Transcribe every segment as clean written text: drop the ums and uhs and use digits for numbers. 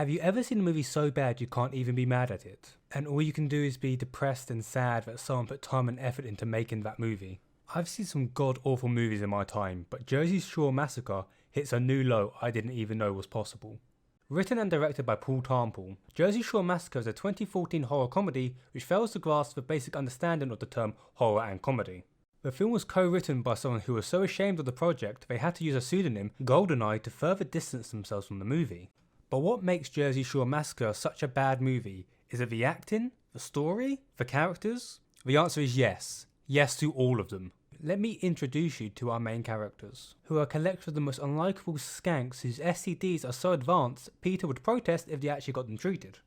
Have you ever seen a movie so bad you can't even be mad at it? And all you can do is be depressed and sad that someone put time and effort into making that movie. I've seen some god awful movies in my time, but Jersey Shore Massacre hits a new low I didn't even know was possible. Written and directed by Paul Tarnpool, Jersey Shore Massacre is a 2014 horror comedy which fails to grasp the basic understanding of the term horror and comedy. The film was co-written by someone who was so ashamed of the project they had to use a pseudonym, Goldeneye, to further distance themselves from the movie. But what makes Jersey Shore Massacre such a bad movie? Is it the acting? The story? The characters? The answer is yes. Yes to all of them. Let me introduce you to our main characters, who are a collection of the most unlikable skanks whose STDs are so advanced Peter would protest if they actually got them treated.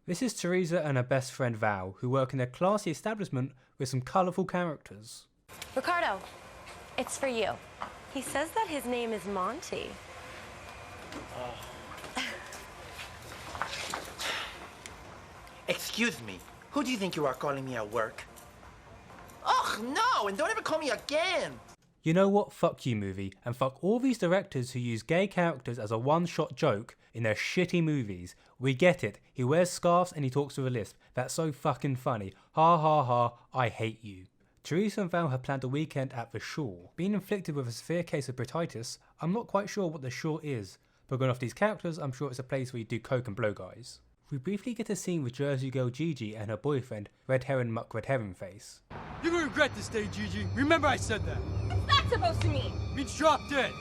This is Teresa and her best friend Val, who work in a classy establishment with some colourful characters. Ricardo, it's for you. He says that his name is Monty. Excuse me, who do you think you are calling me at work? Ugh, no, and don't ever call me again! You know what? Fuck you, movie, and fuck all these directors who use gay characters as a one-shot joke in their shitty movies. We get it, he wears scarves and he talks with a lisp. That's so fucking funny. Ha ha ha, I hate you. Teresa and Val have planned a weekend at the Shore. Being inflicted with a severe case of bronchitis, I'm not quite sure what the Shore is, but going off these characters, I'm sure it's a place where you do coke and blow guys. We briefly get a scene with Jersey girl Gigi and her boyfriend, Red Herring Muck Red Herring Face. You're gonna regret this day, Gigi. Remember I said that. What's that supposed to mean? Means drop dead.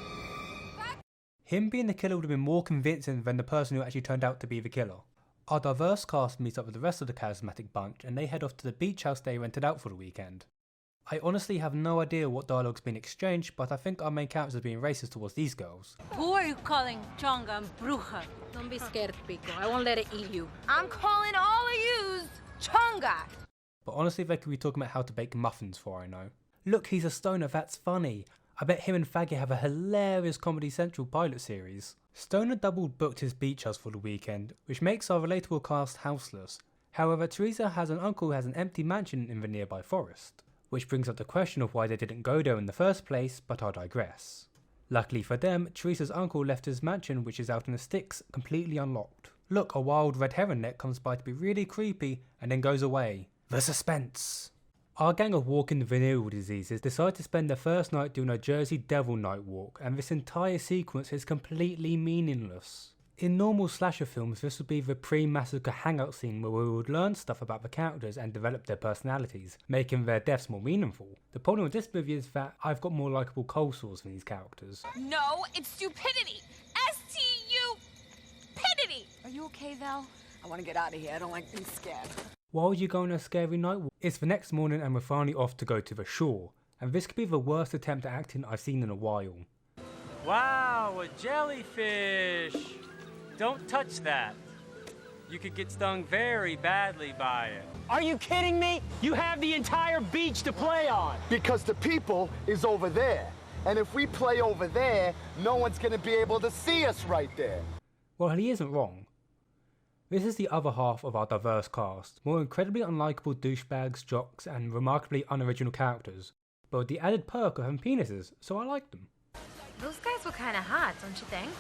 Him being the killer would have been more convincing than the person who actually turned out to be the killer. Our diverse cast meets up with the rest of the charismatic bunch and they head off to the beach house they rented out for the weekend. I honestly have no idea what dialogue's been exchanged, but I think our main characters are being racist towards these girls. Who are you calling Chonga and Bruja? Don't be scared, Pico. I won't let it eat you. I'm calling all of yous Chonga. But honestly, they could be talking about how to bake muffins for all I know. Look, he's a stoner, that's funny. I bet him and Faggot have a hilarious Comedy Central pilot series. Stoner double booked his beach house for the weekend, which makes our relatable cast houseless. However, Teresa has an uncle who has an empty mansion in the nearby forest. Which brings up the question of why they didn't go there in the first place, but I digress. Luckily for them, Teresa's uncle left his mansion, which is out in the sticks, completely unlocked. Look, a wild red heron neck comes by to be really creepy and then goes away. The suspense! Our gang of walking venereal diseases decide to spend their first night doing a Jersey Devil night walk, and this entire sequence is completely meaningless. In normal slasher films, this would be the pre-massacre hangout scene where we would learn stuff about the characters and develop their personalities, making their deaths more meaningful. The problem with this movie is that I've got more likeable coleslaws than these characters. No, it's stupidity. S-T-U-pidity. Are you okay, Val? I want to get out of here. I don't like being scared. Why would you go on a scary night walk? It's the next morning and we're finally off to go to the Shore, and this could be the worst attempt at acting I've seen in a while. Wow, a jellyfish! Don't touch that. You could get stung very badly by it. Are you kidding me? You have the entire beach to play on. Because the people is over there. And if we play over there, no one's gonna be able to see us right there. Well, he isn't wrong. This is the other half of our diverse cast, more incredibly unlikable douchebags, jocks, and remarkably unoriginal characters, but with the added perk of having penises, so I like them. Those guys were kind of hot, don't you think?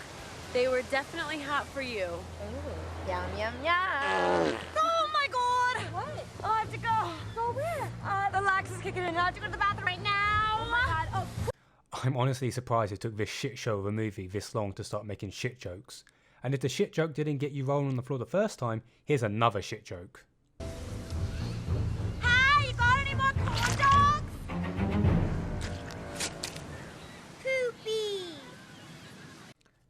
They were definitely hot for you. Ooh, yum, yum, yum. Oh my god! What? Oh, I have to go. Go where? The lax is kicking in. I have to go to the bathroom right now. Oh my god. Oh. I'm honestly surprised it took this shit show of a movie this long to start making shit jokes. And if the shit joke didn't get you rolling on the floor the first time, here's another shit joke. Hi, you got any more corn dogs? Poopy.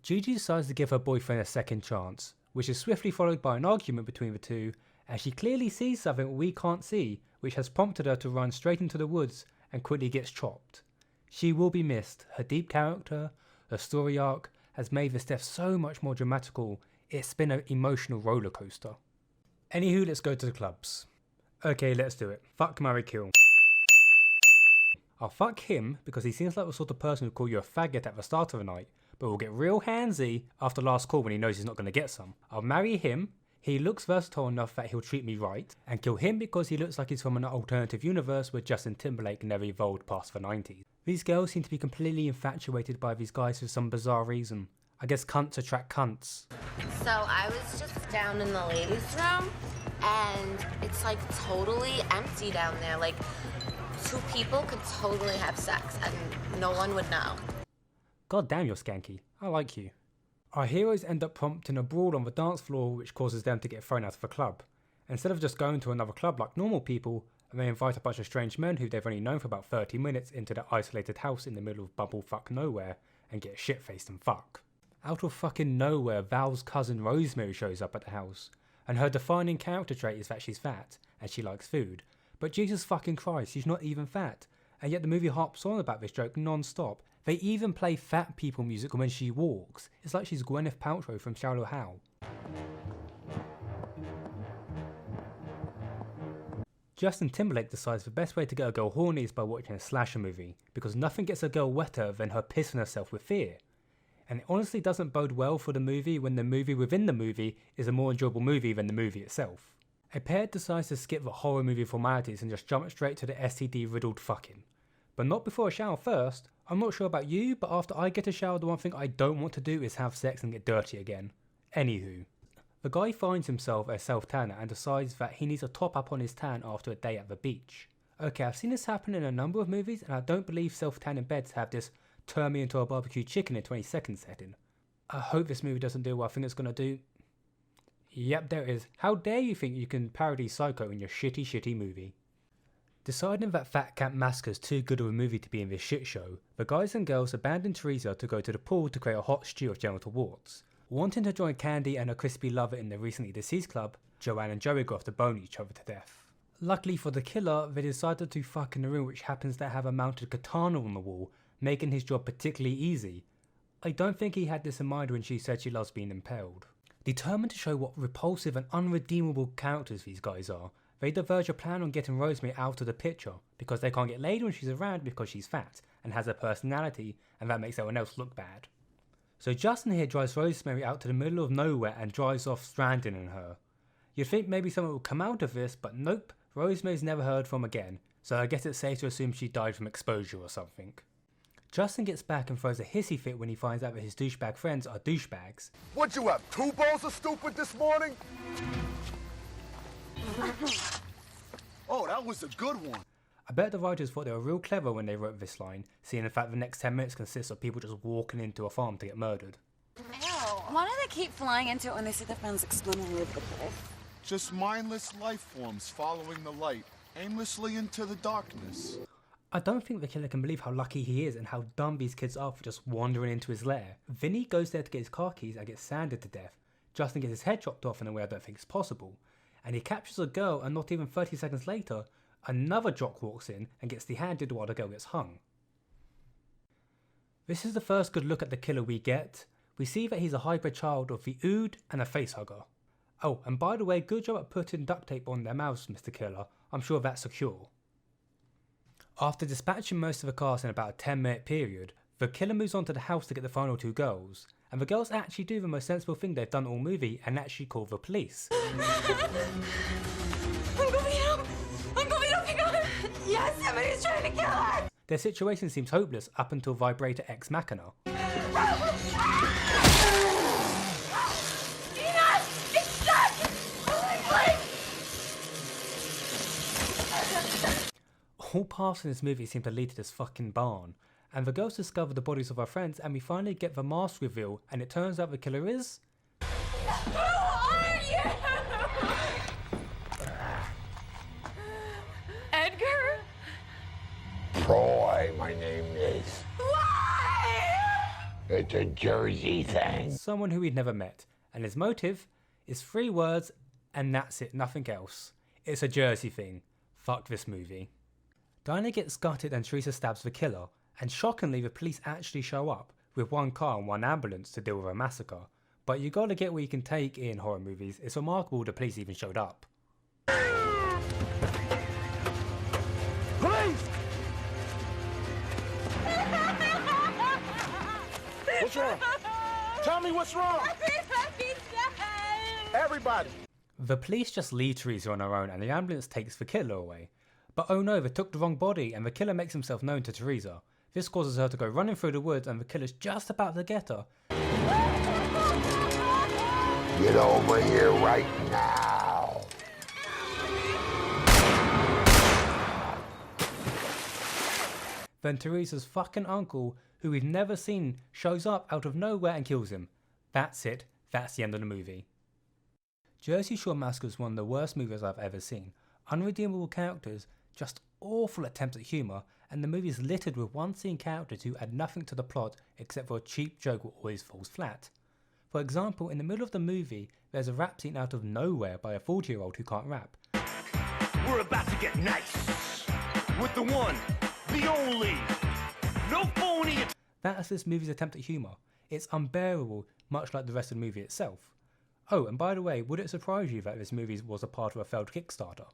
Gigi decides to give her boyfriend a second chance, which is swiftly followed by an argument between the two, as she clearly sees something we can't see, which has prompted her to run straight into the woods and quickly gets chopped. She will be missed. Her deep character, her story arc, has made this death so much more dramatical, it's been an emotional roller coaster. Anywho, let's go to the clubs. Okay, let's do it. Fuck, marry, kill. I'll fuck him because he seems like the sort of person who'll call you a faggot at the start of the night, but will get real handsy after last call when he knows he's not going to get some. I'll marry him. He looks versatile enough that he'll treat me right, and kill him because he looks like he's from an alternative universe where Justin Timberlake never evolved past the 90s. These girls seem to be completely infatuated by these guys for some bizarre reason. I guess cunts attract cunts. So I was just down in the ladies' room, and it's like totally empty down there. Like, 2 people could totally have sex, and no one would know. God damn, you're skanky. I like you. Our heroes end up prompting a brawl on the dance floor, which causes them to get thrown out of the club. Instead of just going to another club like normal people, they invite a bunch of strange men who they've only known for about 30 minutes into their isolated house in the middle of bumblefuck nowhere and get shit-faced and fuck. Out of fucking nowhere, Val's cousin Rosemary shows up at the house, and her defining character trait is that she's fat, and she likes food. But Jesus fucking Christ, she's not even fat. And yet the movie harps on about this joke non-stop. They even play fat people music when she walks. It's like she's Gwyneth Paltrow from Shallow Hal. Justin Timberlake decides the best way to get a girl horny is by watching a slasher movie, because nothing gets a girl wetter than her pissing herself with fear. And it honestly doesn't bode well for the movie when the movie within the movie is a more enjoyable movie than the movie itself. A pair decides to skip the horror movie formalities and just jump straight to the STD riddled fucking. But not before a shower first. I'm not sure about you, but after I get a shower, the one thing I don't want to do is have sex and get dirty again. Anywho. The guy finds himself a self-tanner and decides that he needs a top up on his tan after a day at the beach. Okay, I've seen this happen in a number of movies, and I don't believe self-tanning beds have this turn me into a barbecue chicken in 20 seconds setting. I hope this movie doesn't do what I think it's gonna do. Yep, there it is. How dare you think you can parody Psycho in your shitty movie? Deciding that Fat Camp Massacre is too good of a movie to be in this shit show, the guys and girls abandon Teresa to go to the pool to create a hot stew of genital warts. Wanting to join Candy and her crispy lover in the recently deceased club, Joanne and Joey go off to bone each other to death. Luckily for the killer, they decided to fuck in a room which happens to have a mounted katana on the wall, making his job particularly easy. I don't think he had this in mind when she said she loves being impaled. Determined to show what repulsive and unredeemable characters these guys are, they diverge a plan on getting Rosemary out of the picture, because they can't get laid when she's around because she's fat and has a personality, and that makes everyone else look bad. So Justin here drives Rosemary out to the middle of nowhere and drives off stranding in her. You'd think maybe someone would come out of this, but nope, Rosemary's never heard from again, so I guess it's safe to assume she died from exposure or something. Justin gets back and throws a hissy fit when he finds out that his douchebag friends are douchebags. What'd you have, 2 bowls of stupid this morning? Oh, that was a good one. I bet the writers thought they were real clever when they wrote this line, seeing in fact the next 10 minutes consists of people just walking into a farm to get murdered. Ew. Why do they keep flying into it when they see the fans exploding all over the place? Just mindless life forms following the light, aimlessly into the darkness. I don't think the killer can believe how lucky he is and how dumb these kids are for just wandering into his lair. Vinny goes there to get his car keys and gets sanded to death. Justin gets his head chopped off in a way I don't think is possible. And he captures a girl, and not even 30 seconds later, another jock walks in and gets dehanded while the girl gets hung. This is the first good look at the killer we get. We see that he's a hybrid child of the Ood and a facehugger. Oh, and by the way, good job at putting duct tape on their mouths, Mr. Killer. I'm sure that's secure. After dispatching most of the cast in about a 10-minute period, the killer moves on to the house to get the final 2 girls, and the girls actually do the most sensible thing they've done all movie and actually call the police. Uncle Vito, pick up! Yes, somebody's trying to kill us! Their situation seems hopeless up until Vibrator Ex Machina. It's stuck! All paths in this movie seem to lead to this fucking barn, and the girls discover the bodies of our friends, and we finally get the mask reveal, and it turns out the killer is... Who are you? Edgar? Troy, my name is. Why? It's a Jersey thing. Someone who we'd never met, and his motive is 3 words, and that's it, nothing else. It's a Jersey thing. Fuck this movie. Dinah gets gutted and Teresa stabs the killer, and shockingly the police actually show up, with 1 car and 1 ambulance to deal with a massacre. But you gotta get what you can take in horror movies. It's remarkable the police even showed up. Police! What's wrong? Tell me what's wrong. Everybody. The police just leave Teresa on her own and the ambulance takes the killer away. But oh no, they took the wrong body and the killer makes himself known to Teresa. This causes her to go running through the woods and the killer's just about to get her. Get over here right now. Then Teresa's fucking uncle, who we've never seen, shows up out of nowhere and kills him. That's it. That's the end of the movie. Jersey Shore Massacre is one of the worst movies I've ever seen. Unredeemable characters, just awful attempts at humour, and the movie is littered with one-scene characters who add nothing to the plot except for a cheap joke that always falls flat. For example, in the middle of the movie, there's a rap scene out of nowhere by a 40-year-old who can't rap. We're about to get nice with the one, the only, no phony. That is this movie's attempt at humour. It's unbearable, much like the rest of the movie itself. Oh, and by the way, would it surprise you that this movie was a part of a failed Kickstarter?